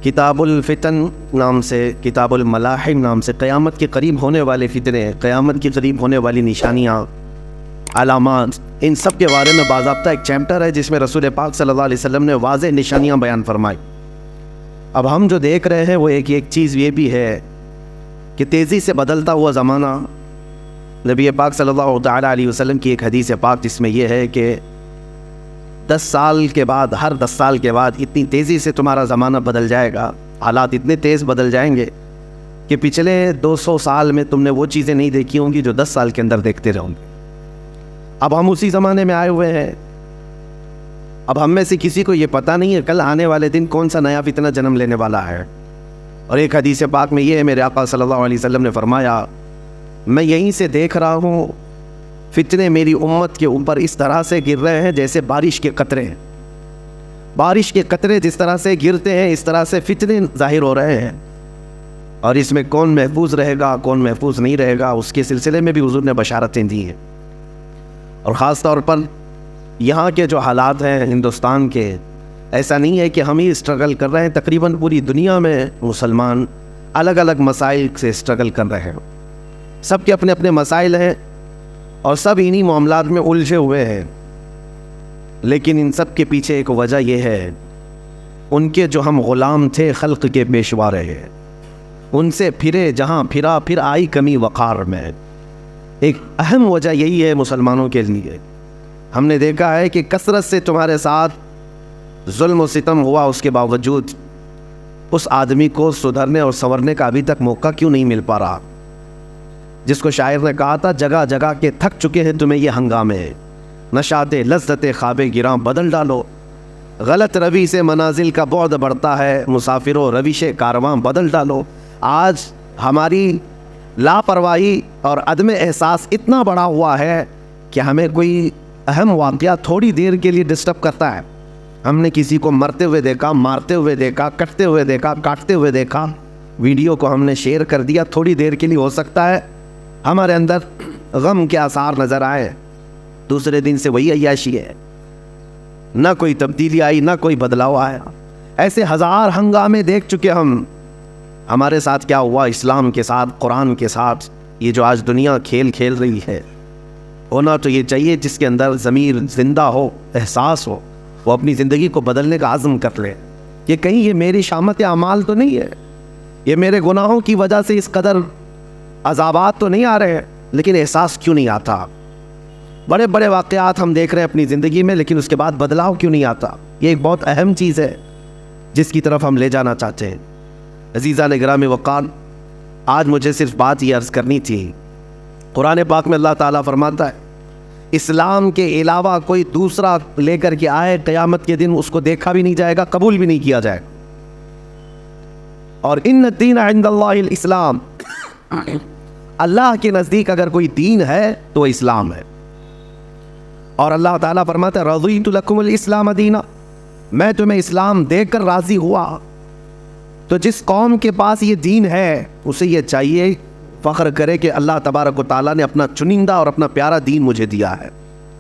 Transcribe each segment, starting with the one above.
کتاب الفتن نام سے، کتاب الملاحم نام سے قیامت کے قریب ہونے والے فتنے، قیامت کے قریب ہونے والی نشانیاں، علامات، ان سب کے بارے میں باضابطہ ایک چیپٹر ہے جس میں رسول پاک صلی اللہ علیہ وسلم نے واضح نشانیاں بیان فرمائی۔ اب ہم جو دیکھ رہے ہیں وہ ایک چیز یہ بھی ہے کہ تیزی سے بدلتا ہوا زمانہ، نبی پاک صلی اللہ تعالیٰ علیہ وسلم کی ایک حدیث پاک جس میں یہ ہے کہ 10 سال کے بعد، ہر 10 سال کے بعد اتنی تیزی سے تمہارا زمانہ بدل جائے گا، حالات اتنے تیز بدل جائیں گے کہ پچھلے 200 سال میں تم نے وہ چیزیں نہیں دیکھی ہوں گی جو 10 سال کے اندر دیکھتے رہو گے۔ اب ہم اسی زمانے میں آئے ہوئے ہیں۔ اب ہم میں سے کسی کو یہ پتہ نہیں ہے کل آنے والے دن کون سا نیا فتنہ جنم لینے والا ہے۔ اور ایک حدیث پاک میں یہ ہے، میرے آقا صلی اللہ علیہ وسلم نے فرمایا، میں یہیں سے دیکھ رہا ہوں فتنے میری امت کے اوپر اس طرح سے گر رہے ہیں جیسے بارش کے قطرے ہیں۔ بارش کے قطرے جس طرح سے گرتے ہیں اس طرح سے فتنے ظاہر ہو رہے ہیں، اور اس میں کون محفوظ رہے گا کون محفوظ نہیں رہے گا اس کے سلسلے میں بھی حضور نے بشارتیں دی ہیں۔ اور خاص طور پر یہاں کے جو حالات ہیں ہندوستان کے، ایسا نہیں ہے کہ ہم ہی اسٹرگل کر رہے ہیں، تقریباً پوری دنیا میں مسلمان الگ الگ مسائل سے اسٹرگل کر رہے ہیں، سب کے اپنے اپنے مسائل ہیں اور سب انہی معاملات میں الجھے ہوئے ہیں۔ لیکن ان سب کے پیچھے ایک وجہ یہ ہے، ان کے جو ہم غلام تھے خلق کے پیشوا رہے، ان سے پھرے جہاں پھرا پھر آئی کمی وقار میں۔ ایک اہم وجہ یہی ہے مسلمانوں کے لیے۔ ہم نے دیکھا ہے کہ کثرت سے تمہارے ساتھ ظلم و ستم ہوا، اس کے باوجود اس آدمی کو سدھرنے اور سنورنے کا ابھی تک موقع کیوں نہیں مل پا رہا؟ جس کو شاعر نے کہا تھا، جگہ جگہ کے تھک چکے ہیں تمہیں یہ ہنگامے، نشاط لذت خواب گراں بدل ڈالو، غلط روی سے منازل کا بعد بڑھتا ہے، مسافروں روش کارواں بدل ڈالو۔ آج ہماری لاپرواہی اور عدم احساس اتنا بڑا ہوا ہے کہ ہمیں کوئی اہم واقعہ تھوڑی دیر کے لیے ڈسٹرب کرتا ہے۔ ہم نے کسی کو مرتے ہوئے دیکھا، مارتے ہوئے دیکھا، کٹتے ہوئے دیکھا، کاٹتے ہوئے دیکھا، ویڈیو کو ہم نے شیئر کر دیا، تھوڑی دیر کے لیے ہو سکتا ہے ہمارے اندر غم کے آثار نظر آئے، دوسرے دن سے وہی عیاشی ہے، نہ کوئی تبدیلی آئی نہ کوئی بدلاؤ آیا۔ ایسے ہزار ہنگامے دیکھ چکے ہم۔ ہمارے ساتھ کیا ہوا؟ اسلام کے ساتھ، قرآن کے ساتھ یہ جو آج دنیا کھیل کھیل رہی ہے، ہونا تو یہ چاہیے جس کے اندر ضمیر زندہ ہو، احساس ہو، وہ اپنی زندگی کو بدلنے کا عزم کر لے کہ کہیں یہ میری شامت اعمال تو نہیں ہے، یہ میرے گناہوں کی وجہ سے اس قدر عذابات تو نہیں آ رہے ہیں، لیکن احساس کیوں نہیں آتا؟ بڑے بڑے واقعات ہم دیکھ رہے ہیں اپنی زندگی میں، لیکن اس کے بعد بدلاؤ کیوں نہیں آتا؟ یہ ایک بہت اہم چیز ہے جس کی طرف ہم لے جانا چاہتے ہیں۔ عزیزان گرامی وقار، آج مجھے صرف بات یہ عرض کرنی تھی۔ قرآن پاک میں اللہ تعالیٰ فرماتا ہے اسلام کے علاوہ کوئی دوسرا لے کر کے آئے، قیامت کے دن اس کو دیکھا بھی نہیں جائے گا، قبول بھی نہیں کیا جائے گا۔ اور ان الدین عند اللہ الاسلام، اللہ کے نزدیک اگر کوئی دین ہے تو وہ اسلام ہے۔ اور اللہ تعالیٰ فرماتا ہے رضیت لکم الاسلام دینا، میں تمہیں اسلام دے کر راضی ہوا۔ تو جس قوم کے پاس یہ دین ہے اسے یہ چاہیے فخر کرے کہ اللہ تبارک و تعالیٰ نے اپنا چنندہ اور اپنا پیارا دین مجھے دیا ہے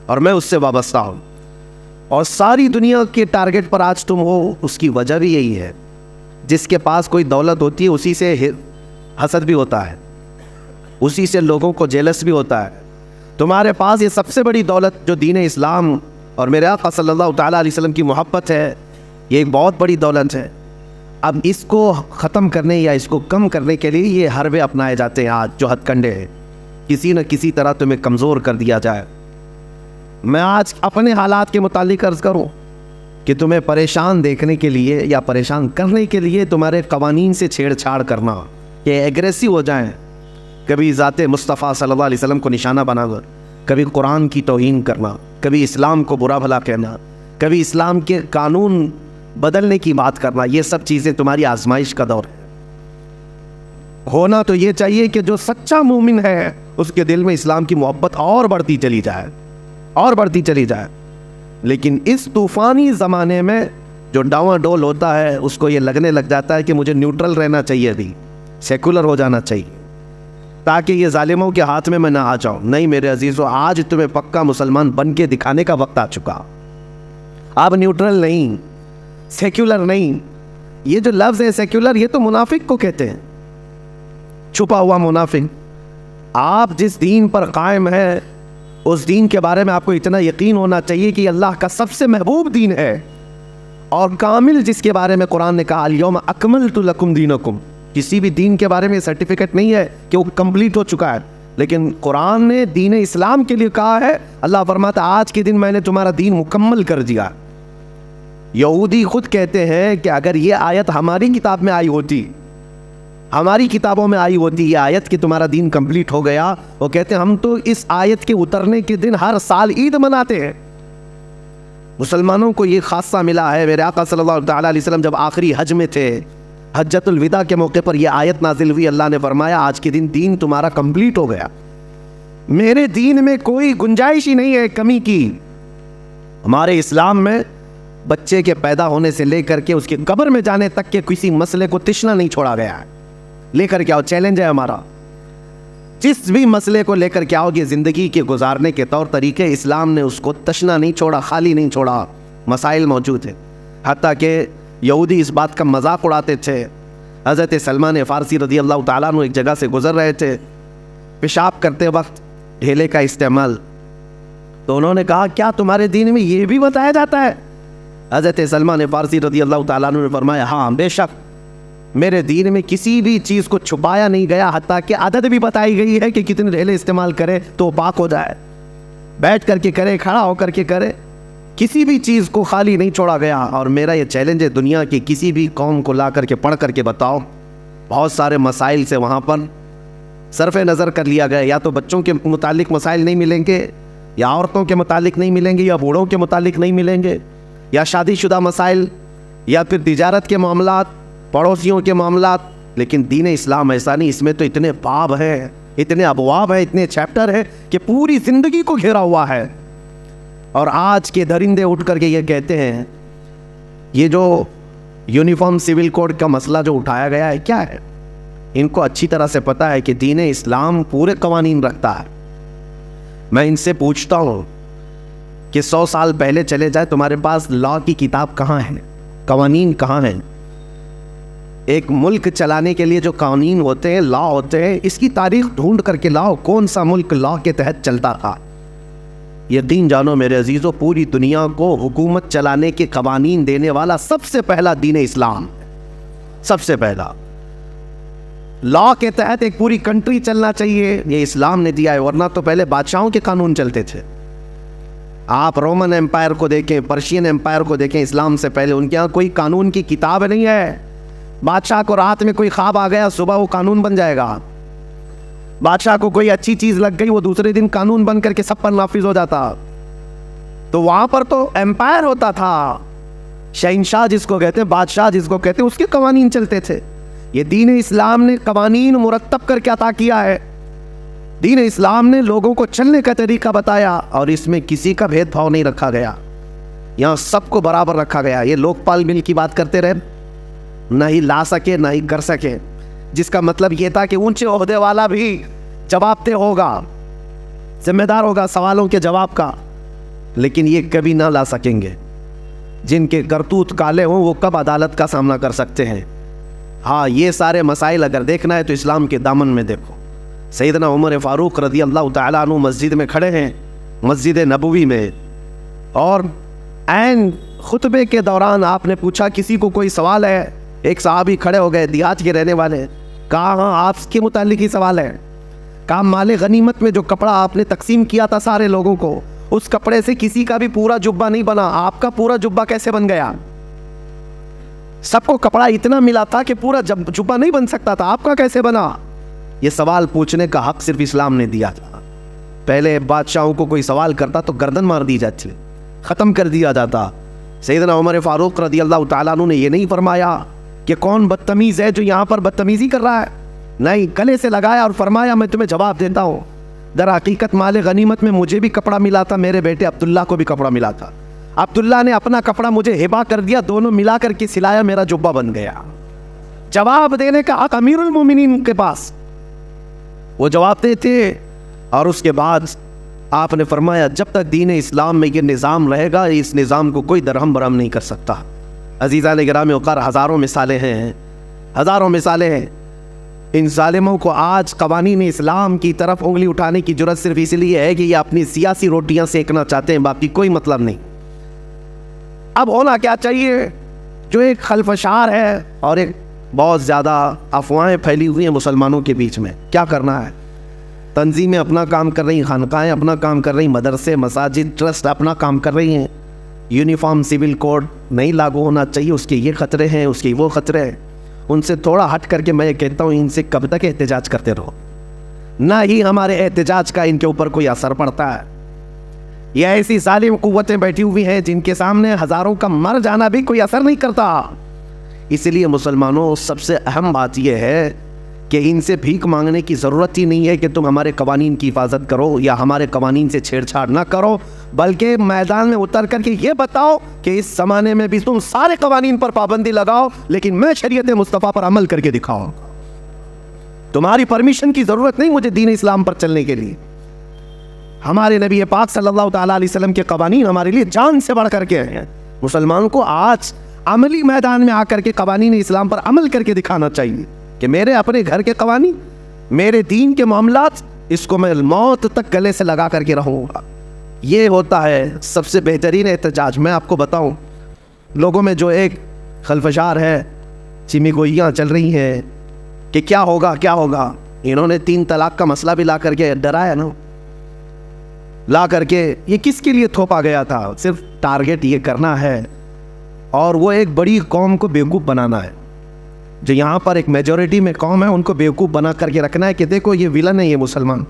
اور میں اس سے وابستہ ہوں۔ اور ساری دنیا کے ٹارگٹ پر آج تم ہو، اس کی وجہ بھی یہی ہے۔ جس کے پاس کوئی دولت ہوتی ہے اسی سے حسد بھی ہوتا ہے، اسی سے لوگوں کو جیلس بھی ہوتا ہے۔ تمہارے پاس یہ سب سے بڑی دولت جو دین اسلام اور میرے آقا صلی اللہ تعالیٰ علیہ وسلم کی محبت ہے، یہ ایک بہت بڑی دولت ہے۔ اب اس کو ختم کرنے یا اس کو کم کرنے کے لیے یہ حربے اپنائے جاتے ہیں آج، جو ہتھ کنڈے ہیں، کسی نہ کسی طرح تمہیں کمزور کر دیا جائے۔ میں آج اپنے حالات کے متعلق عرض کروں کہ تمہیں پریشان دیکھنے کے لیے یا پریشان کرنے کے لیے تمہارے قوانین سے چھیڑ چھاڑ کرنا، کہ ایگریسو ہو جائیں، کبھی ذات مصطفیٰ صلی اللہ علیہ وسلم کو نشانہ بنا کر، کبھی قرآن کی توہین کرنا، کبھی اسلام کو برا بھلا کہنا، کبھی اسلام کے قانون بدلنے کی بات کرنا، یہ سب چیزیں تمہاری آزمائش کا دور ہے۔ ہونا تو یہ چاہیے کہ جو سچا مومن ہے اس کے دل میں اسلام کی محبت اور بڑھتی چلی جائے، اور بڑھتی چلی جائے۔ لیکن اس طوفانی زمانے میں جو ڈاواں ڈول ہوتا ہے اس کو یہ لگنے لگ جاتا ہے کہ مجھے نیوٹرل رہنا چاہیے، بھی سیکولر ہو جانا چاہیے تاکہ یہ ظالموں کے ہاتھ میں نہ آ جاؤں۔ نہیں میرے عزیزو، آج تمہیں پکا مسلمان بن کے دکھانے کا وقت آ چکا۔ آپ نیوٹرل نہیں، سیکولر نہیں، یہ جو لفظ ہے سیکولر، یہ تو منافق کو کہتے ہیں، چھپا ہوا منافق۔ آپ جس دین پر قائم ہے اس دین کے بارے میں آپ کو اتنا یقین ہونا چاہیے کہ اللہ کا سب سے محبوب دین ہے اور کامل، جس کے بارے میں قرآن نے کہا الیوم اکملت لکم دینکم۔ کسی بھی دین کے بارے میں سرٹیفکیٹ نہیں ہے کہ وہ کمپلیٹ ہو چکا ہے، لیکن قرآن نے دین اسلام کے لیے کہا ہے، اللہ فرماتا ہے آج کے دن میں نے تمہارا دین مکمل کر دیا۔ یہودی خود کہتے ہیں کہ اگر یہ آیت ہماری کتاب میں آئی ہوتی، ہماری کتابوں میں آئی ہوتی یہ آیت کہ تمہارا دین کمپلیٹ ہو گیا، وہ کہتے ہیں ہم تو اس آیت کے اترنے کے دن ہر سال عید مناتے ہیں۔ مسلمانوں کو یہ خاصہ ملا ہے، میرے آقا صلی اللہ تعالیٰ علیہ وسلم جب آخری حج میں تھے، حجۃ الوداع کے موقع پر یہ آیت نازل ہوئی، اللہ نے فرمایا آج کے دن دین تمہارا کمپلیٹ ہو گیا، میرے دین میں کوئی گنجائش ہی نہیں ہے کمی کی۔ ہمارے اسلام میں بچے کے پیدا ہونے سے لے کر کے اس کے قبر میں جانے تک کے کسی مسئلے کو تشنا نہیں چھوڑا گیا ہے۔ لے کر کے آؤ، چیلنج ہے ہمارا، جس بھی مسئلے کو لے کر کے آؤ گے زندگی کے گزارنے کے طور طریقے، اسلام نے اس کو تشنا نہیں چھوڑا، خالی نہیں چھوڑا، مسائل موجود ہیں۔ حتیٰ کہ یہودی اس بات کا مذاق اڑاتے تھے۔ حضرت سلمان فارسی رضی اللہ تعالیٰ عنہ ایک جگہ سے گزر رہے تھے، پیشاب کرتے وقت ڈھیلے کا استعمال، تو انہوں نے کہا کیا تمہارے دین میں یہ بھی بتایا جاتا ہے؟ حضرت سلمان فارسی رضی اللہ تعالیٰ عنہ نے فرمایا ہاں بے شک، میرے دین میں کسی بھی چیز کو چھپایا نہیں گیا، حتیٰ کہ عدد بھی بتائی گئی ہے کہ کتنے ڈھیلے استعمال کرے تو پاک ہو جائے، بیٹھ کر کے کرے، کھڑا ہو کر کے کرے، کسی بھی چیز کو خالی نہیں چھوڑا گیا۔ اور میرا یہ چیلنج ہے، دنیا کی کسی بھی قوم کو لا کر کے پڑھ کر کے بتاؤ، بہت سارے مسائل سے وہاں پر صرف نظر کر لیا گیا، یا تو بچوں کے متعلق مسائل نہیں ملیں گے، یا عورتوں کے متعلق نہیں ملیں گے، یا بوڑھوں کے متعلق نہیں ملیں گے، یا شادی شدہ مسائل، یا پھر تجارت کے معاملات، پڑوسیوں کے معاملات۔ لیکن دین اسلام ایسا نہیں، اس میں تو اتنے باب ہیں، اتنے ابواب ہیں، اتنے چیپٹر ہیں کہ پوری زندگی کو گھیرا ہوا ہے۔ اور آج کے درندے اٹھ کر کے یہ کہتے ہیں، یہ جو یونیفارم سول کوڈ کا مسئلہ جو اٹھایا گیا ہے کیا ہے؟ ان کو اچھی طرح سے پتا ہے کہ دین اسلام پورے قوانین رکھتا ہے۔ میں ان سے پوچھتا ہوں کہ 100 سال پہلے چلے جائے، تمہارے پاس لا کی کتاب کہاں ہے؟ قوانین کہاں ہیں؟ ایک ملک چلانے کے لیے جو قوانین ہوتے ہیں، لا ہوتے ہیں، اس کی تاریخ ڈھونڈ کر کے لاؤ، کون سا ملک لا کے تحت چلتا تھا؟ یقین جانو میرے عزیزو، پوری دنیا کو حکومت چلانے کے قوانین دینے والا سب سے پہلا دین اسلام، سب سے پہلا لا کے تحت ایک پوری کنٹری چلنا چاہیے، یہ اسلام نے دیا ہے، ورنہ تو پہلے بادشاہوں کے قانون چلتے تھے۔ آپ رومن امپائر کو دیکھیں، پرشین امپائر کو دیکھیں، اسلام سے پہلے ان کے ہاں کوئی قانون کی کتاب نہیں ہے۔ بادشاہ کو رات میں کوئی خواب آ گیا، صبح وہ قانون بن جائے گا۔ بادشاہ کو کوئی اچھی چیز لگ گئی، وہ دوسرے دن قانون بن کر کے سب پر نافذ ہو جاتا۔ تو وہاں پر تو امپائر ہوتا تھا، شہنشاہ جس کو کہتے ہیں، بادشاہ جس کو کہتے ہیں، اس کے قوانین چلتے تھے۔ یہ دین اسلام نے قوانین مرتب کر کے عطا کیا ہے۔ دین اسلام نے لوگوں کو چلنے کا طریقہ بتایا، اور اس میں کسی کا بھید بھاؤ نہیں رکھا گیا، یہاں سب کو برابر رکھا گیا۔ یہ لوک پال بل کی بات کرتے رہے، نہ ہی لا سکے نہ ہی کر سکے، جس کا مطلب یہ تھا کہ اونچے عہدے والا بھی جواب دہ ہوگا، ذمہ دار ہوگا سوالوں کے جواب کا، لیکن یہ کبھی نہ لا سکیں گے۔ جن کے کرتوت کالے ہوں وہ کب عدالت کا سامنا کر سکتے ہیں؟ ہاں، یہ سارے مسائل اگر دیکھنا ہے تو اسلام کے دامن میں دیکھو۔ سیدنا عمر فاروق رضی اللہ تعالیٰ عنہ مسجد میں کھڑے ہیں، مسجد نبوی میں، اور عین خطبے کے دوران آپ نے پوچھا کسی کو کوئی سوال ہے؟ ایک صحابی کھڑے ہو گئے، دیہات کے رہنے والے، کہا ہاں آپ کے متعلق ہی سوال ہے۔ کہا مال غنیمت میں جو کپڑا آپ نے تقسیم کیا تھا سارے لوگوں کو، اس کپڑے سے کسی کا بھی پورا جبہ نہیں بنا، آپ کا پورا جبہ کیسے بن گیا؟ سب کو کپڑا اتنا ملا تھا کہ پورا جبہ نہیں بن سکتا تھا، آپ کا کیسے بنا؟ یہ سوال پوچھنے کا حق صرف اسلام نے دیا تھا۔ پہلے بادشاہوں کو کوئی سوال کرتا تو گردن مار دی جاتی، ختم کر دیا جاتا۔ سیدنا عمر فاروق رضی اللہ تعالیٰ عنہ نے یہ نہیں فرمایا کہ کون بدتمیز ہے جو یہاں پر بدتمیزی کر رہا ہے، نہیں، گلے سے لگایا اور فرمایا میں تمہیں جواب دیتا ہوں۔ در حقیقت مال غنیمت میں مجھے بھی کپڑا ملا تھا، میرے بیٹے عبداللہ کو بھی کپڑا ملا تھا، عبداللہ نے اپنا کپڑا مجھے ہبا کر دیا، دونوں ملا کر کے سلایا، میرا جبہ بن گیا۔ جواب دینے کا حق امیر المومنین کے پاس، وہ جواب دیتے۔ اور اس کے بعد آپ نے فرمایا جب تک دین اسلام میں یہ نظام رہے گا، اس نظام کو کوئی درہم برہم نہیں کر سکتا۔ عزیزان گرامی وقار، ہزاروں مثالیں ہیں، ہزاروں مثالیں ہیں۔ ان ظالموں کو آج قوانین اسلام کی طرف انگلی اٹھانے کی جرأت صرف اس لیے ہے کہ یہ اپنی سیاسی روٹیاں سیکنا چاہتے ہیں، باقی کوئی مطلب نہیں۔ اب ہونا کیا چاہیے؟ جو ایک خلفشار ہے اور ایک بہت زیادہ افواہیں پھیلی ہوئی ہیں مسلمانوں کے بیچ میں، کیا کرنا ہے؟ تنظیمیں اپنا کام کر رہی ہیں، خانقاہیں اپنا کام کر رہی ہیں، مدرسے، مساجد، ٹرسٹ اپنا کام کر رہی ہیں۔ یونیفارم سول کوڈ نہیں لاگو ہونا چاہیے، اس کے یہ خطرے ہیں، اس کے وہ خطرے ہیں۔ ان سے تھوڑا ہٹ کر کے میں یہ کہتا ہوں، ان سے کب تک احتجاج کرتے رہو؟ نہ ہی ہمارے احتجاج کا ان کے اوپر کوئی اثر پڑتا ہے۔ یہ ایسی ظالم قوتیں بیٹھی ہوئی ہیں جن کے سامنے ہزاروں کا مر جانا بھی کوئی اثر نہیں کرتا۔ اس لیے مسلمانوں، سب سے اہم بات یہ ہے کہ ان سے بھیک مانگنے کی ضرورت ہی نہیں ہے کہ تم ہمارے قوانین کی حفاظت کرو یا ہمارے قوانین سے چھیڑ چھاڑ نہ کرو، بلکہ میدان میں اتر کر کے یہ بتاؤ کہ اس زمانے میں بھی تم سارے قوانین پر پابندی لگاؤ، لیکن میں شریعت مصطفیٰ پر عمل کر کے دکھاؤں۔ تمہاری پرمیشن کی ضرورت نہیں مجھے دین اسلام پر چلنے کے لیے۔ ہمارے نبی پاک صلی اللہ تعالیٰ علیہ وسلم کے قوانین ہمارے لیے جان سے بڑھ کر کے ہیں۔ مسلمانوں کو آج عملی میدان میں آ کر کے قوانین اسلام پر عمل کر کے دکھانا چاہیے کہ میرے اپنے گھر کے قوانین، میرے دین کے معاملات، اس کو میں موت تک گلے سے لگا کر کے رہوں گا۔ یہ ہوتا ہے سب سے بہترین احتجاج۔ میں آپ کو بتاؤں، لوگوں میں جو ایک خلفشار ہے، چمی گوئیاں چل رہی ہیں کہ کیا ہوگا کیا ہوگا۔ انہوں نے 3 طلاق کا مسئلہ بھی لا کر کے ڈرایا نا، لا کر کے یہ کس کے لیے تھوپا گیا تھا؟ صرف ٹارگٹ یہ کرنا ہے اور وہ ایک بڑی قوم کو بیوقوف بنانا ہے۔ جو یہاں پر ایک میجورٹی میں قوم ہے، ان کو بیوقوف بنا کر کے رکھنا ہے کہ دیکھو یہ ویلن ہے، یہ مسلمان،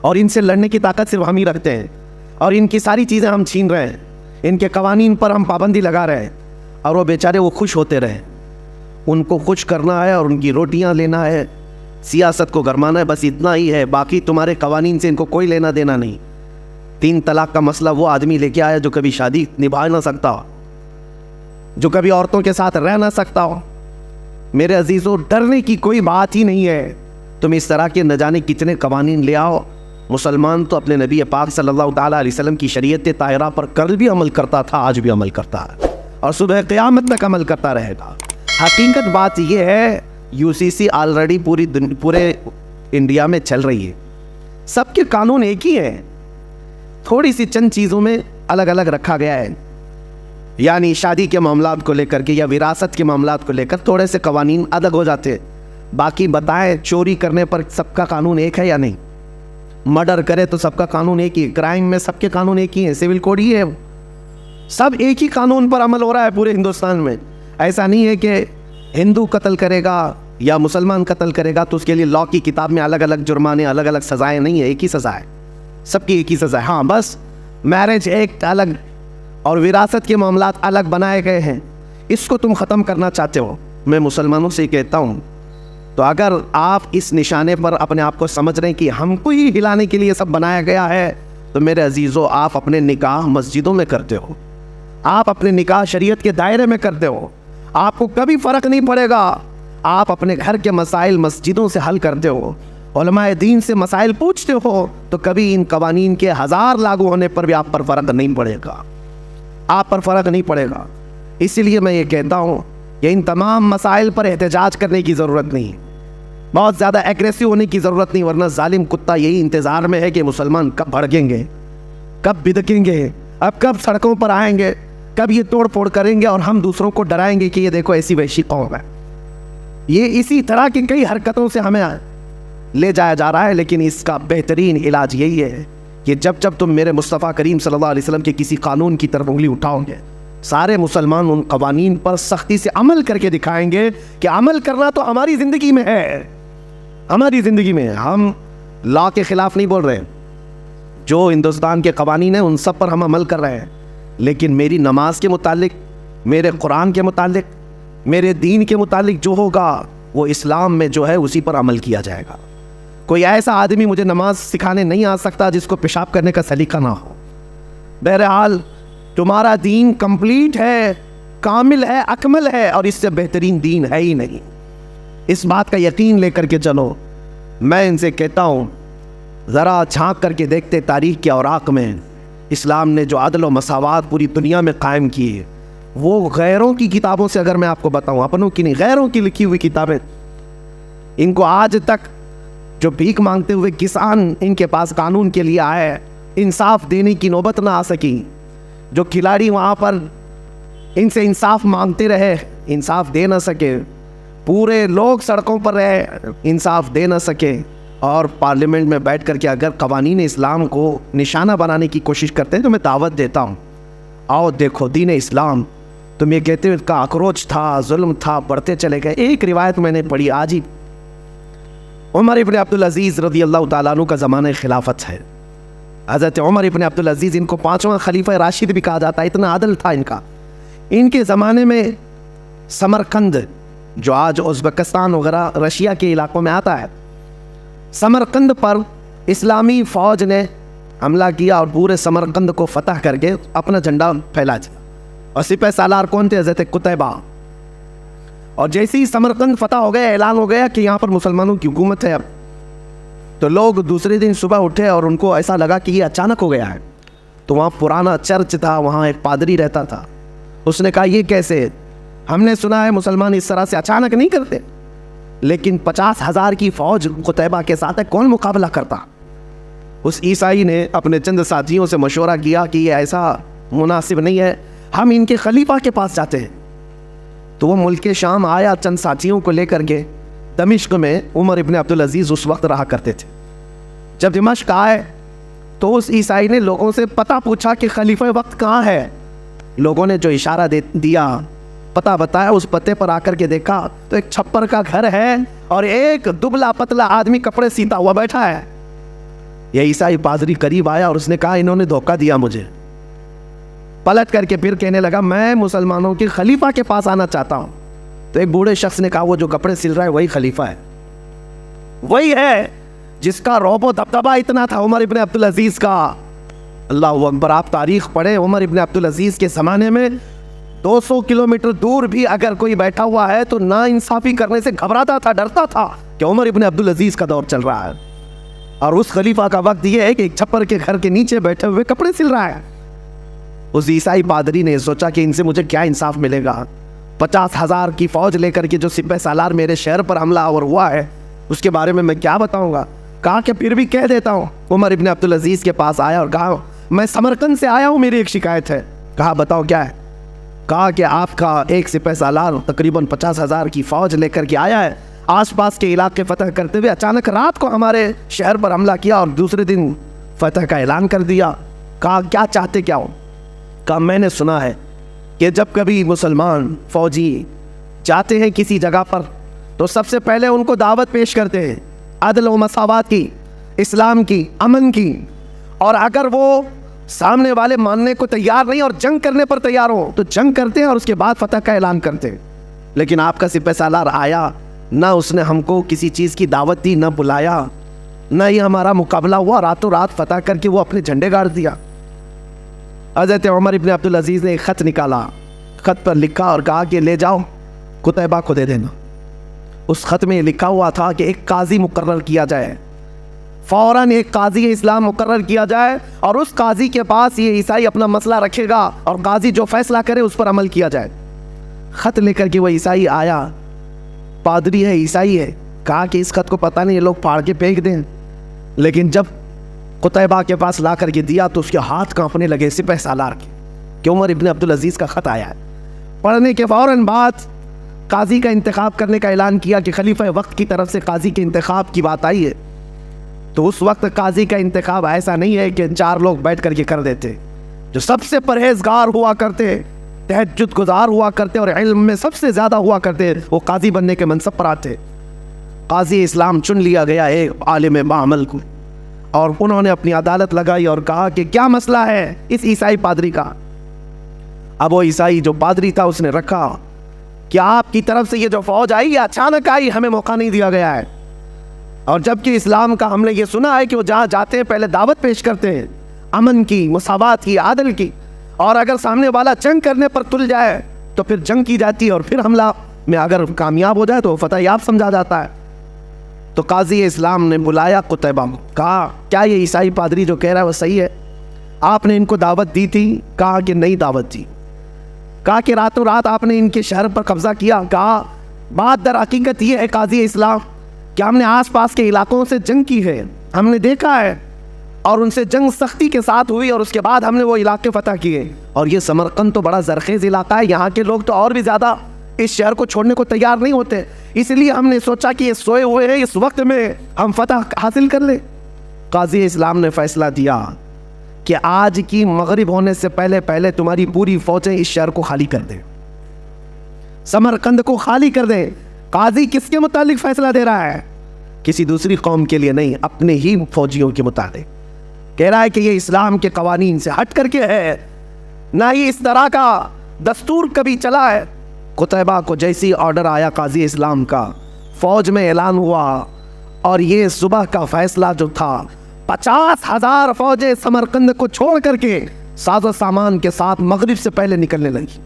اور ان سے لڑنے کی طاقت صرف ہم ہی رکھتے ہیں، اور ان کی ساری چیزیں ہم چھین رہے ہیں، ان کے قوانین پر ہم پابندی لگا رہے ہیں، اور وہ بیچارے وہ خوش ہوتے رہے۔ ان کو خوش کرنا ہے اور ان کی روٹیاں لینا ہے، سیاست کو گرمانا ہے، بس اتنا ہی ہے۔ باقی تمہارے قوانین سے ان کو کوئی لینا دینا نہیں۔ 3 طلاق کا مسئلہ وہ آدمی لے کے آیا جو کبھی شادی نبھا نہ سکتا، جو کبھی عورتوں کے ساتھ رہ نہ سکتا ہو۔ میرے عزیزوں، ڈرنے کی کوئی بات ہی نہیں ہے۔ تم اس طرح کے نہ جانے کتنے قوانین لے آؤ۔ مسلمان تو اپنے نبی پاک صلی اللہ تعالیٰ علیہ وسلم کی شریعت طاہرہ پر کل بھی عمل کرتا تھا، آج بھی عمل کرتا ہے، اور صبح قیامت تک عمل کرتا رہے گا۔ حقیقت بات یہ ہے، UCC آلریڈی پورے انڈیا میں چل رہی ہے، سب کے قانون ایک ہی ہیں، تھوڑی سی چند چیزوں میں الگ الگ رکھا گیا ہے۔ یعنی شادی کے معاملات کو لے کر کے یا وراثت کے معاملات کو لے کر تھوڑے سے قوانین الگ ہو جاتے ہیں۔ باقی بتائیں، چوری کرنے پر سب کا قانون ایک ہے یا نہیں؟ مرڈر کرے تو سب کا قانون ایک ہی ہے، کرائم میں سب کے قانون ایک ہی ہیں، سول کوڈ ہی ہے، سب ایک ہی قانون پر عمل ہو رہا ہے پورے ہندوستان میں۔ ایسا نہیں ہے کہ ہندو قتل کرے گا یا مسلمان قتل کرے گا تو اس کے لیے لاء کی کتاب میں الگ الگ جرمانے، الگ الگ سزائیں نہیں ہیں، ایک ہی سزا ہے، سب کی ایک ہی سزا ہے۔ ہاں بس میرج ایکٹ الگ اور وراثت کے معاملات الگ بنائے گئے ہیں، اس کو تم ختم کرنا چاہتے ہو۔ میں مسلمانوں سے کہتا ہوں، تو اگر آپ اس نشانے پر اپنے آپ کو سمجھ رہے ہیں کہ ہم کو ہی ہلانے کے لیے سب بنایا گیا ہے، تو میرے عزیزوں، آپ اپنے نکاح مسجدوں میں کرتے ہو، آپ اپنے نکاح شریعت کے دائرے میں کرتے ہو، آپ کو کبھی فرق نہیں پڑے گا۔ آپ اپنے گھر کے مسائل مسجدوں سے حل کرتے ہو، علماء دین سے مسائل پوچھتے ہو، تو کبھی ان قوانین کے 1000 لاگو ہونے پر بھی آپ پر فرق نہیں پڑے گا، آپ پر فرق نہیں پڑے گا۔ اسی لیے میں یہ کہتا ہوں کہ ان تمام مسائل پر احتجاج کرنے کی ضرورت نہیں، بہت زیادہ ایگریسو ہونے کی ضرورت نہیں، ورنہ ظالم کتا یہی انتظار میں ہے کہ مسلمان کب بھڑکیں گے، کب بدکیں گے، اب کب سڑکوں پر آئیں گے، کب یہ توڑ پھوڑ کریں گے اور ہم دوسروں کو ڈرائیں گے کہ یہ دیکھو ایسی وحشی قوم ہے۔ یہ اسی طرح کی کئی حرکتوں سے ہمیں لے جایا جا رہا ہے، لیکن اس کا بہترین علاج یہی ہے کہ جب تم میرے مصطفیٰ کریم صلی اللہ علیہ وسلم کے کسی قانون کی طرف انگلی اٹھاؤ گے، سارے مسلمان ان قوانین پر سختی سے عمل کر کے دکھائیں گے کہ عمل کرنا تو ہماری زندگی میں ہے، ہماری زندگی میں۔ ہم لاء کے خلاف نہیں بول رہے، جو ہندوستان کے قوانین ہیں ان سب پر ہم عمل کر رہے ہیں، لیکن میری نماز کے متعلق، میرے قرآن کے متعلق، میرے دین کے متعلق جو ہوگا وہ اسلام میں جو ہے اسی پر عمل کیا جائے گا۔ کوئی ایسا آدمی مجھے نماز سکھانے نہیں آ سکتا جس کو پیشاب کرنے کا سلیقہ نہ ہو۔ بہرحال تمہارا دین کمپلیٹ ہے، کامل ہے، اکمل ہے، اور اس سے بہترین دین ہے ہی نہیں۔ اس بات کا یقین لے کر کے چلو۔ میں ان سے کہتا ہوں، ذرا جھانک کر کے دیکھتے تاریخ کے اوراق میں اسلام نے جو عدل و مساوات پوری دنیا میں قائم کی ہے، وہ غیروں کی کتابوں سے اگر میں آپ کو بتاؤں، اپنوں کی نہیں، غیروں کی لکھی ہوئی کتابیں، ان کو آج تک جو بھیک مانگتے ہوئے کسان ان کے پاس قانون کے لیے آئے، انصاف دینے کی نوبت نہ آ سکی، جو کھلاڑی وہاں پر ان سے انصاف مانگتے رہے، انصاف دے نہ سکے، پورے لوگ سڑکوں پر رہے، انصاف دے نہ سکے، اور پارلیمنٹ میں بیٹھ کر کے اگر قوانین اسلام کو نشانہ بنانے کی کوشش کرتے ہیں تو میں دعوت دیتا ہوں، آؤ دیکھو دین اسلام، تم یہ کہتے ہو کا اخروج تھا، ظلم تھا، بڑھتے چلے گئے۔ ایک روایت میں نے پڑھی آج ہی، عمر ابن عبدالعزیز رضی اللہ تعالیٰ عنہ کا زمانہ خلافت ہے، حضرت عمر ابن عبدالعزیز، ان کو 5واں خلیفہ راشد بھی کہا جاتا ہے، اتنا عدل تھا ان کا۔ ان کے زمانے میں سمرقند، جو آج ازبکستان وغیرہ رشیا کے علاقوں میں آتا ہے، سمرقند پر اسلامی فوج نے حملہ کیا اور پورے سمرقند کو فتح کر کے اپنا جھنڈا پھیلا دیا، اور سپہ سالار کون تھے؟ حضرت قتیبہ۔ اور جیسے ہی سمرقند فتح ہو گیا، اعلان ہو گیا کہ یہاں پر مسلمانوں کی حکومت ہے اب، تو لوگ دوسرے دن صبح اٹھے اور ان کو ایسا لگا کہ یہ اچانک ہو گیا ہے۔ تو وہاں پرانا چرچ تھا، وہاں ایک پادری رہتا تھا، اس نے کہا یہ کیسے؟ ہم نے سنا ہے مسلمان اس طرح سے اچانک نہیں کرتے، لیکن 50,000 کی فوج قتیبہ کے ساتھ ہے، کون مقابلہ کرتا؟ اس عیسائی نے اپنے چند ساتھیوں سے مشورہ کیا کہ یہ ایسا مناسب نہیں ہے، ہم ان کے خلیفہ کے پاس جاتے ہیں۔ تو وہ ملک شام آیا چند ساتھیوں کو لے کر کے، دمشق میں عمر ابن عبدالعزیز اس وقت رہا کرتے تھے۔ جب دمشق آئے تو اس عیسائی نے لوگوں سے پتہ پوچھا کہ خلیفہ وقت کہاں ہے۔ لوگوں نے جو اشارہ دیا، پتہ بتایا، اس پتے پر آ کر کے دیکھا تو ایک چھپر کا گھر ہے اور ایک دبلا پتلا آدمی کپڑے سیتا ہوا بیٹھا ہے۔ یہ عیسائی پادری قریب آیا اور اس نے کہا انہوں نے دھوکہ دیا مجھے۔ پلٹ کر کے پھر کہنے لگا میں مسلمانوں کے خلیفہ کے پاس آنا چاہتا ہوں۔ تو ایک بوڑھے شخص نے کہا وہ جو کپڑے سل رہا ہے وہی خلیفہ ہے، وہی ہے جس کا رعب و دبدبہ اتنا تھا عمر ابن عبدالعزیز کا۔ اللہ اکبر، آپ تاریخ پڑھیں، عمر ابن عبدالعزیز کے زمانے میں 200 کلومیٹر دور بھی اگر کوئی بیٹھا ہوا ہے تو نا انصافی کرنے سے گھبراتا تھا، ڈرتا تھا کہ عمر ابن عبدالعزیز کا دور چل رہا ہے، اور اس خلیفہ کا وقت یہ ہے کہ ایک چھپر کے گھر کے نیچے بیٹھے ہوئے کپڑے سل رہا ہے۔ اس عیسائی پادری نے سوچا کہ ان سے مجھے کیا انصاف ملے گا، 50,000 کی فوج لے کر کے جو سپہ سالار میرے شہر پر حملہ آور ہوا ہے اس کے بارے میں کیا بتاؤں گا۔ کہا کہ پھر بھی کہہ دیتا ہوں۔ عمر ابن عبدالعزیز کے پاس آیا اور کہا میں سمرقند سے آیا ہوں، میری ایک شکایت ہے۔ کہا بتاؤ کیا ہے؟ کہا کہ آپ کا ایک سپہ سالار تقریباً 50,000 کی فوج لے کر کے آیا ہے، آس پاس کے علاقے فتح کرتے ہوئے اچانک رات کو ہمارے شہر پر حملہ کیا اور دوسرے دن فتح کا اعلان کر دیا۔ کہا کیا چاہتے کیا ہو؟ کہا میں نے سنا ہے کہ جب کبھی مسلمان فوجی جاتے ہیں کسی جگہ پر تو سب سے پہلے ان کو دعوت پیش کرتے ہیں عدل و مساوات کی، اسلام کی، امن کی، اور اگر وہ سامنے والے ماننے کو تیار نہیں اور جنگ کرنے پر تیار ہو تو جنگ کرتے ہیں اور اس کے بعد فتح کا اعلان کرتے ہیں۔ لیکن آپ کا سپہ سالار آیا، نہ اس نے ہم کو کسی چیز کی دعوت دی، نہ بلایا، نہ ہی ہمارا مقابلہ ہوا، راتوں رات فتح کر کے وہ اپنے جھنڈے گاڑ دیا۔ حضرت عمر ابن عبدالعزیز نے ایک خط نکالا، خط پر لکھا اور کہا کہ لے جاؤ قتیبہ کو دے دینا۔ اس خط میں لکھا ہوا تھا کہ ایک قاضی مقرر کیا جائے، فوراً ایک قاضی اسلام مقرر کیا جائے اور اس قاضی کے پاس یہ عیسائی اپنا مسئلہ رکھے گا اور قاضی جو فیصلہ کرے اس پر عمل کیا جائے۔ خط لے کر کے وہ عیسائی آیا، پادری ہے، عیسائی ہے، کہا کہ اس خط کو پتہ نہیں یہ لوگ پھاڑ کے پھینک دیں، لیکن جب قتیبہ کے پاس لا کر کے دیا تو اس کے ہاتھ کانپنے لگے سپہ سالار کے کہ عمر ابن عبدالعزیز کا خط آیا ہے۔ پڑھنے کے فوراً بعد قاضی کا انتخاب کرنے کا اعلان کیا کہ خلیفہ وقت کی طرف سے قاضی کے انتخاب کی بات آئی ہے۔ تو اس وقت قاضی کا انتخاب ایسا نہیں ہے کہ 4 لوگ بیٹھ کر کے کر دیتے، جو سب سے پرہیزگار ہوا کرتے، تہجد گزار ہوا کرتے اور علم میں سب سے زیادہ ہوا کرتے، وہ قاضی بننے کے منصب پر آتے۔ قاضی اسلام چن لیا گیا ایک عالم باعمل کو، اور انہوں نے اپنی عدالت لگائی اور کہا کہ کیا مسئلہ ہے اس عیسائی پادری کا۔ اب وہ عیسائی جو پادری تھا اس نے رکھا کہ آپ کی طرف سے یہ جو فوج آئی یہ اچانک آئی، ہمیں موقع نہیں دیا گیا ہے، اور جبکہ اسلام کا ہم نے یہ سنا ہے کہ وہ جہاں جاتے ہیں پہلے دعوت پیش کرتے ہیں امن کی، مساوات کی، عدل کی، اور اگر سامنے والا جنگ کرنے پر تل جائے تو پھر جنگ کی جاتی ہے اور پھر حملہ میں اگر کامیاب ہو جائے تو فتح یاب سمجھا جاتا ہے۔ تو قاضی اسلام نے بلایا قتیبہ کو، کہا کیا یہ عیسائی پادری جو کہہ رہا ہے وہ صحیح ہے؟ آپ نے ان کو دعوت دی تھی؟ کہا کہ نہیں دعوت دی۔ کہا کہ راتوں رات آپ نے ان کے شہر پر قبضہ کیا. کہا بات در حقیقت یہ ہے قاضی اسلام کہ ہم نے آس پاس کے علاقوں سے جنگ کی ہے, ہم نے دیکھا ہے, اور ان سے جنگ سختی کے ساتھ ہوئی, اور اس کے بعد ہم نے وہ علاقے فتح کیے. اور یہ سمرقند تو بڑا زرخیز علاقہ ہے, یہاں کے لوگ تو اور بھی زیادہ اس شہر کو چھوڑنے کو تیار نہیں ہوتے, اس لیے ہم نے سوچا کہ یہ سوئے ہوئے ہیں, اس وقت میں ہم فتح حاصل کر لیں. قاضی اسلام نے فیصلہ دیا کہ آج کی مغرب ہونے سے پہلے پہلے تمہاری پوری فوجیں اس شہر کو خالی کر دیں, سمرقند کو خالی کر دیں. قاضی کس کے متعلق فیصلہ دے رہا ہے؟ کسی دوسری قوم کے لیے نہیں, اپنے ہی فوجیوں کے متعلق. کہہ رہا ہے کہ یہ اسلام کے قوانین سے ہٹ کر کے ہے, نہ ہی اس طرح کا دستور کبھی چلا ہے. قتیبہ کو جیسی آرڈر آیا قاضی اسلام کا, فوج میں اعلان ہوا, اور یہ صبح کا فیصلہ جو تھا 50,000 فوجیں سمرقند کو چھوڑ کر کے ساز و سامان کے ساتھ مغرب سے پہلے نکلنے لگی.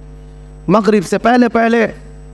مغرب سے پہلے پہلے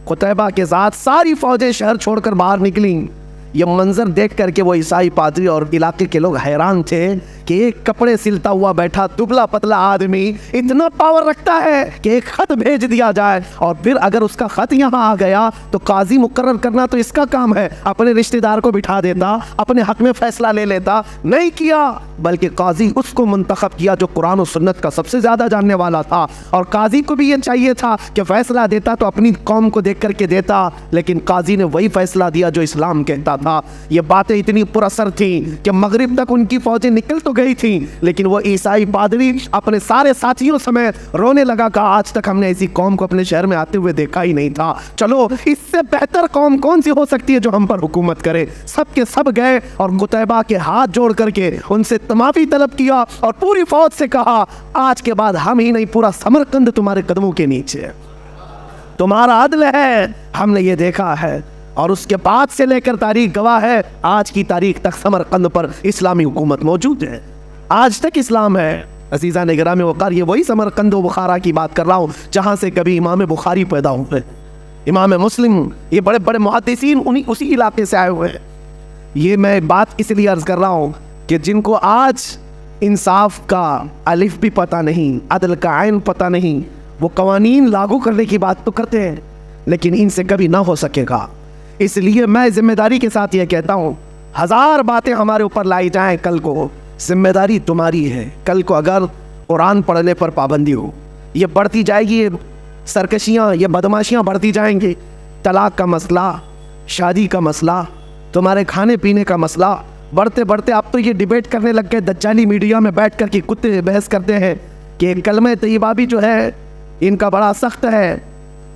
قتیبہ کے ساتھ ساری فوجیں شہر چھوڑ کر باہر نکلیں. یہ منظر دیکھ کر کے وہ عیسائی پادری اور علاقے کے لوگ حیران تھے کہ ایک کپڑے سلتا ہوا بیٹھا دبلا پتلا آدمی اتنا پاور رکھتا ہے کہ ایک خط بھیج دیا جائے, اور پھر اگر اس کا خط یہاں آ گیا تو قاضی مقرر کرنا تو اس کا کام ہے, اپنے رشتہ دار کو بٹھا دیتا, اپنے حق میں فیصلہ لے لیتا. نہیں کیا, بلکہ قاضی اس کو منتخب کیا جو قرآن و سنت کا سب سے زیادہ جاننے والا تھا. اور قاضی کو بھی یہ چاہیے تھا کہ فیصلہ دیتا تو اپنی قوم کو دیکھ کر کے دیتا, لیکن قاضی نے وہی فیصلہ دیا جو اسلام کہتا تھا. یہ باتیں اتنی پر اثر تھیں کہ مغرب تک ان کی فوجیں نکل تو گئی تھیں, لیکن وہ عیسائی پادری اپنے سارے ساتھیوں سمیت رونے لگا کہ آج تک ہم نے ایسی قوم کو اپنے شہر میں آتے ہوئے دیکھا ہی نہیں تھا. چلو اس سے بہتر قوم کون سی ہو سکتی ہے جو ہم پر حکومت کرے. سب کے سب گئے اور قتیبہ کے ہاتھ جوڑ کر کے ان سے معافی طلب کیا, اور پوری فوج سے کہا آج کے بعد ہم ہی نہیں پورا سمرقند تمہارے قدموں کے نیچے, تمہارا عدل ہے, ہم نے یہ دیکھا ہے. اور اس کے بعد سے لے کر تاریخ گواہ ہے, آج کی تاریخ تک سمرقند پر اسلامی حکومت موجود ہے, آج تک اسلام ہے. عزیزان گرامی وقار, یہ وہی سمرقند و بخارا کی بات کر رہا ہوں جہاں سے کبھی امام بخاری پیدا ہوئے, امام مسلم, یہ بڑے بڑے محدثین اسی علاقے سے آئے ہوئے ہیں. یہ میں بات اس لیے عرض کر رہا ہوں کہ جن کو آج انصاف کا الف بھی پتہ نہیں, عدل کا عین پتہ نہیں, وہ قوانین لاگو کرنے کی بات تو کرتے ہیں, لیکن ان سے کبھی نہ ہو سکے گا. اس لیے میں ذمہ داری کے ساتھ یہ کہتا ہوں, 1000 باتیں ہمارے اوپر لائی جائیں, کل کو ذمہ داری تمہاری ہے. کل کو اگر قرآن پڑھنے پر پابندی ہو, یہ بڑھتی جائے گی, یہ سرکشیاں, یہ بدماشیاں بڑھتی جائیں گی. طلاق کا مسئلہ, شادی کا مسئلہ, تمہارے کھانے پینے کا مسئلہ, بڑھتے بڑھتے آپ تو یہ ڈیبیٹ کرنے لگ گئے دجالی میڈیا میں بیٹھ کر کے کتے بحث کرتے ہیں کہ کلمہ طیبہ بھی جو ہے ان کا بڑا سخت ہے,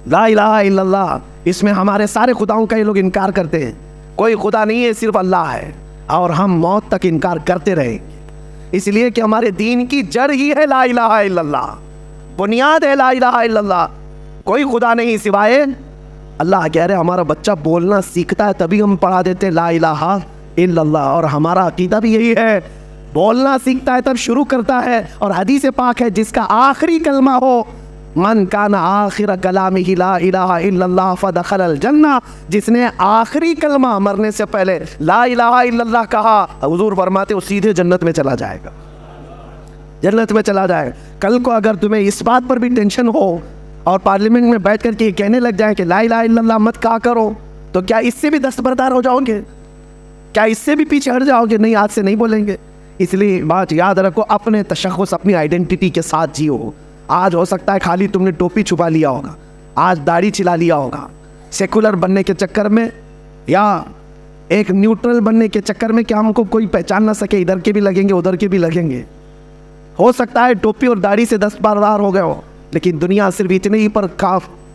لا الہ الا اللہ, اس میں ہمارے سارے خداؤں کا یہ لوگ انکار کرتے ہیں, کوئی خدا نہیں ہے, صرف اللہ ہے, اور ہم موت تک انکار کرتے رہیں, اس لیے کہ ہمارے دین کی جڑ ہی ہے لا الہ الا اللہ, بنیاد ہے لا الہ الا اللہ, کوئی خدا نہیں سوائے اللہ. کہہ رہے ہمارا بچہ بولنا سیکھتا ہے تبھی ہم پڑھا دیتے لا الہ الا اللہ, اور ہمارا عقیدہ بھی یہی ہے, بولنا سیکھتا ہے تب شروع کرتا ہے. اور حدیث پاک ہے جس کا آخری کلمہ ہو, من کان آخر کلامہ لا الہ الا اللہ فدخل الجنہ, جس نے آخری کلمہ مرنے سے پہلے لا الہ الا اللہ کہا, حضور فرماتے وہ سیدھے جنت میں چلا جائے گا, جنت میں چلا جائے گا. کل کو اگر تمہیں اس بات پر بھی ٹینشن ہو اور پارلیمنٹ میں بیٹھ کر کے کہنے لگ جائیں کہ لا الہ الا اللہ مت کہا کرو, تو کیا اس سے بھی دستبردار ہو جاؤ گے؟ کیا اس سے بھی پیچھے ہٹ جاؤ گے؟ نہیں, آج سے نہیں بولیں گے. اس لیے بات یاد رکھو, اپنے تشخص, اپنی آئیڈینٹی کے ساتھ جیو. آج ہو سکتا ہے خالی تم نے ٹوپی چھپا لیا ہوگا, آج داڑھی چلا لیا ہوگا, سیکولر بننے کے چکر میں یا ایک نیوٹرل بننے کے چکر میں کہ ہم کو کوئی پہچان نہ سکے, ادھر کے بھی لگیں گے ادھر کے بھی لگیں گے. ہو سکتا ہے ٹوپی اور داڑھی سے دستبردار ہو گئے ہو, لیکن دنیا صرف اتنے ہی پر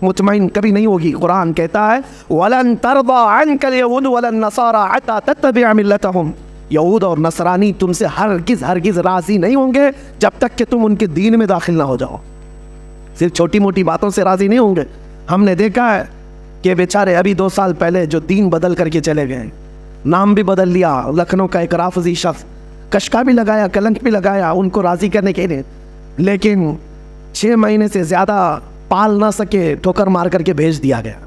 مطمئن کبھی نہیں ہوگی. قرآن کہتا ہے وَلَن تَرْضَىٰ عَنْكَ الْيَهُودُ وَلَا النَّصَارَىٰ حَتَّىٰ تَتَّبِعَ مِلَّتَهُمْ, یہود اور نصرانی تم سے ہرگز راضی نہیں ہوں گے جب تک کہ تم ان کے دین میں داخل نہ ہو جاؤ. صرف چھوٹی موٹی باتوں سے راضی نہیں ہوں گے. ہم نے دیکھا ہے کہ بیچارے ابھی 2 سال پہلے جو دین بدل کر کے چلے گئے, نام بھی بدل لیا, لکھنؤ کا ایک رافضی شخص, کشکا بھی لگایا, کلنک بھی لگایا ان کو راضی کرنے کے لیے, لیکن 6 مہینے سے زیادہ پال نہ سکے, ٹھوکر مار کر کے بھیج دیا گیا.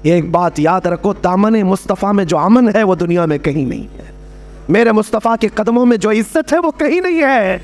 ایک بات یاد رکھو, دامن مصطفیٰ میں جو امن ہے وہ دنیا میں کہیں نہیں ہے. میرے مصطفیٰ کے قدموں میں جو عزت ہے وہ کہیں نہیں ہے.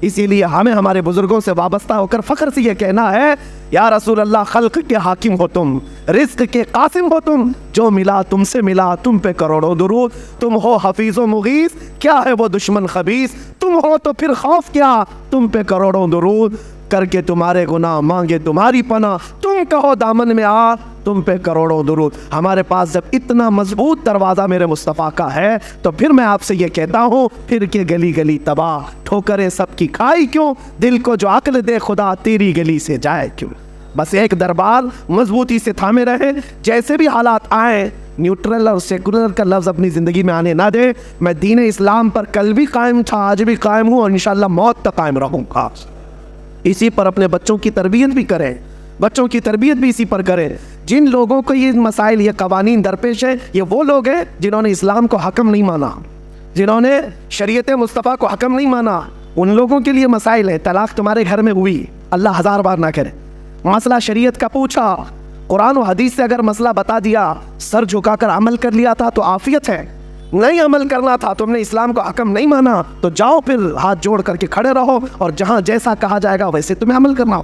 اسی لیے ہمیں ہمارے بزرگوں سے وابستہ ہو کر فخر سے یہ کہنا ہے یا رسول اللہ خلق کے حاکم ہو تم، رزق کے قاسم ہو تم، جو ملا تم سے ملا تم پہ کروڑوں درود، تم ہو حفیظ و مغیث کیا ہے وہ دشمن خبیث، تم ہو تو پھر خوف کیا تم پہ کروڑوں درود، کر کے تمہارے گناہ مانگے تمہاری پناہ، تم کہو دامن میں آ تم پہ کروڑوں درود۔ ہمارے پاس جب اتنا مضبوط دروازہ میرے مصطفیٰ کا ہے تو پھر میں آپ سے یہ کہتا ہوں پھر کے گلی گلی تباہ، ٹھوکریں سب کی کھائی کیوں، دل کو جو عقل دے خدا تیری گلی سے جائے کیوں۔ بس ایک دربار مضبوطی سے تھامے رہے، جیسے بھی حالات آئیں نیوٹرل اور سیکولر کا لفظ اپنی زندگی میں آنے نہ دے۔ میں دین اسلام پر کل بھی قائم تھا، آج بھی قائم ہوں اور انشاءاللہ موت تک قائم رہوں گا۔ اسی پر اپنے بچوں کی تربیت بھی کریں، بچوں کی تربیت بھی اسی پر کریں۔ جن لوگوں کو یہ مسائل یہ قوانین درپیش ہیں یہ وہ لوگ ہیں جنہوں نے اسلام کو حکم نہیں مانا، جنہوں نے شریعت مصطفیٰ کو حکم نہیں مانا، ان لوگوں کے لیے مسائل ہیں۔ طلاق تمہارے گھر میں ہوئی، اللہ 1000 بار نہ کرے، مسئلہ شریعت کا پوچھا، قرآن و حدیث سے اگر مسئلہ بتا دیا، سر جھکا کر عمل کر لیا تھا تو عافیت ہے، نہیں عمل کرنا تھا، تم نے اسلام کو حکم نہیں مانا تو جاؤ پھر ہاتھ جوڑ کر کے کھڑے رہو اور جہاں جیسا کہا جائے گا ویسے تمہیں عمل کرنا ہو۔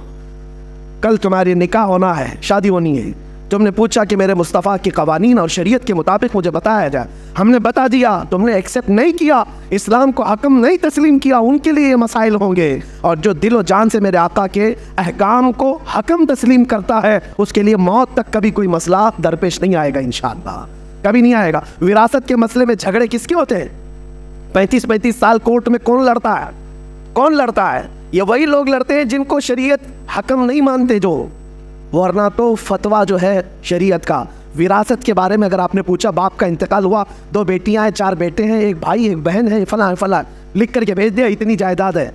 کل تمہاری نکاح ہونا ہے، شادی ہونی ہے، تم نے پوچھا کہ میرے مصطفیٰ کی قوانین اور شریعت کے مطابق مجھے بتایا جائے، ہم نے بتا دیا، تم نے ایکسیپٹ نہیں کیا، اسلام کو حکم نہیں تسلیم کیا، ان کے لیے یہ مسائل ہوں گے۔ اور جو دل و جان سے میرے آقا کے احکام کو حکم تسلیم کرتا ہے اس کے لیے موت تک کبھی کوئی مسئلہ درپیش نہیں آئے گا انشاءاللہ، کبھی نہیں آئے گا۔ وراثت کے مسئلے میں جھگڑے کس کے ہوتے ہیں؟ 35 سال کورٹ میں کون لڑتا ہے؟ کون لڑتا ہے؟ یہ وہی لوگ لڑتے ہیں جن کو شریعت حکم نہیں مانتے، جو ورنہ تو فتویٰ جو ہے شریعت کا وراثت کے بارے میں اگر آپ نے پوچھا، باپ کا انتقال ہوا، 2 بیٹیاں ہیں، 4 بیٹے ہیں، ایک بھائی ایک بہن ہے، فلاں فلاں لکھ کر کے بھیج دیا، اتنی جائیداد ہے،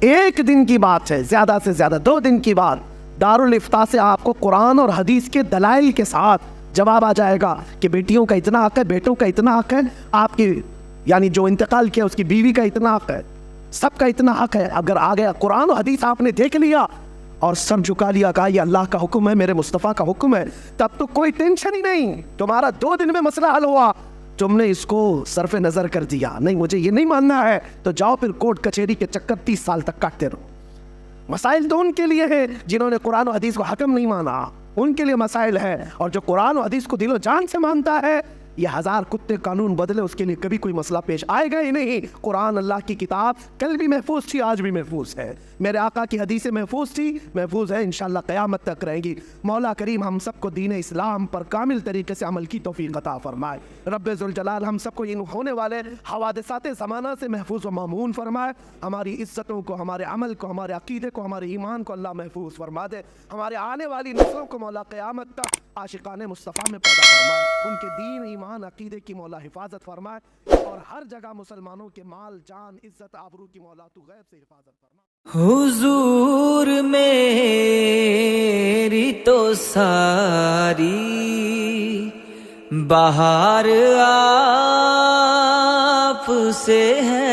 1 دن کی بات ہے، زیادہ سے زیادہ 2 دن کی بات، دارالفتاء سے آپ کو قرآن اور حدیث کے دلائل کے ساتھ جواب آ جائے گا کہ بیٹیوں کا اتنا حق ہے، بیٹوں کا اتنا حق ہے، آپ کی یعنی جو انتقال کیا اس کی بیوی کا اتنا حق ہے، سب کا اتنا حق ہے۔ اگر آ گیا قرآن و حدیث آپ نے دیکھ لیا اور سر جھکا لیا، کہا یہ اللہ کا حکم ہے، میرے مصطفیٰ کا حکم ہے، تب تو کوئی ٹینشن ہی نہیں، تمہارا 2 دن میں مسئلہ حل ہوا، تم نے اس کو صرف نظر کر دیا، نہیں مجھے یہ نہیں ماننا ہے تو جاؤ پھر کورٹ کچہری کے چکر 30 سال تک کاٹتے رہو۔ مسائل تو ان کے لیے ہے جنہوں نے قرآن و حدیث کو حکم نہیں مانا، ان کے لیے مسائل ہے، اور جو قرآن و حدیث کو دل و جان سے مانتا ہے یہ 1000 کتے قانون بدلے اس کے لیے کبھی کوئی مسئلہ پیش آئے گا ہی نہیں۔ قرآن اللہ کی کتاب کل بھی محفوظ تھی، آج بھی محفوظ ہے، میرے آقا کی حدیثیں محفوظ تھی، محفوظ ہے، انشاءاللہ قیامت تک رہیں گی۔ مولا کریم ہم سب کو دین اسلام پر کامل طریقے سے عمل کی توفیق عطا فرمائے، رب ذوالجلال ہم سب کو ان ہونے والے حوادثات زمانہ سے محفوظ و مامون فرمائے، ہماری عزتوں کو، ہمارے عمل کو، ہمارے عقیدے کو، ہمارے ایمان کو اللہ محفوظ فرما دے، ہمارے آنے والی نسلوں کو مولا قیامت تک عاشقان مصطفیٰ میں پیدا فرمائے، ان کے دین ایمان عقیدے کی مولا حفاظت فرمائے، اور ہر جگہ مسلمانوں کے مال جان عزت آبرو کی مولا تو غیب سے حفاظت فرمائے۔ حضور میری تو ساری بہار آپ سے ہے،